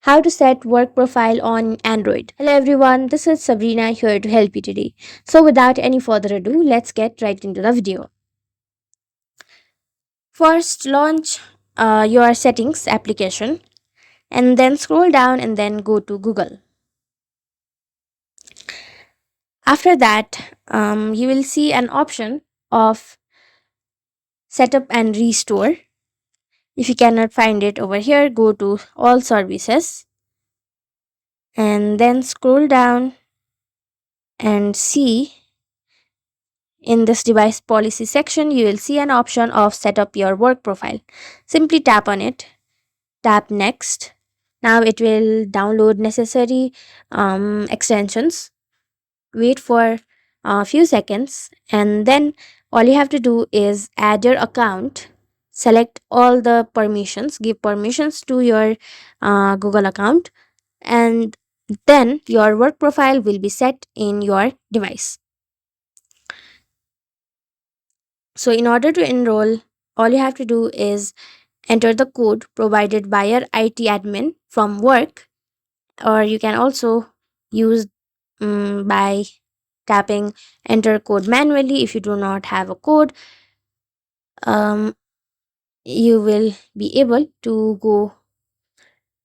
How to set work profile on Android. Hello everyone, this is Sabrina here to help you today. So without any further ado, let's get right into the video. First, launch your settings application and then scroll down and then go to Google. After that, you will see an option of setup and restore. If you cannot find it over here, go to all services and then scroll down and see in this device policy section, you will see an option of set up your work profile. Simply tap on it, tap next. Now it will download necessary extensions. Wait for a few seconds and then all you have to do is add your account. Select all the permissions, give permissions to your Google account, and then your work profile will be set in your device. So, in order to enroll, all you have to do is enter the code provided by your IT admin from work, or you can also use by tapping enter code manually. If you do not have a code, um, you will be able to go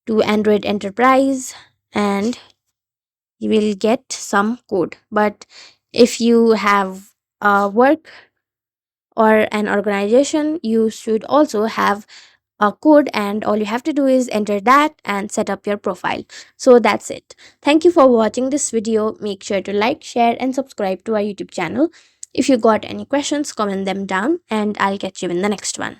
to Android Enterprise and you will get some code. But if you have a work or an organization, you should also have a code, and all you have to do is enter that and set up your profile. So that's it. Thank you for watching this video. Make sure to like, share and subscribe to our YouTube channel. If you got any questions, comment them down and I'll catch you in the next one.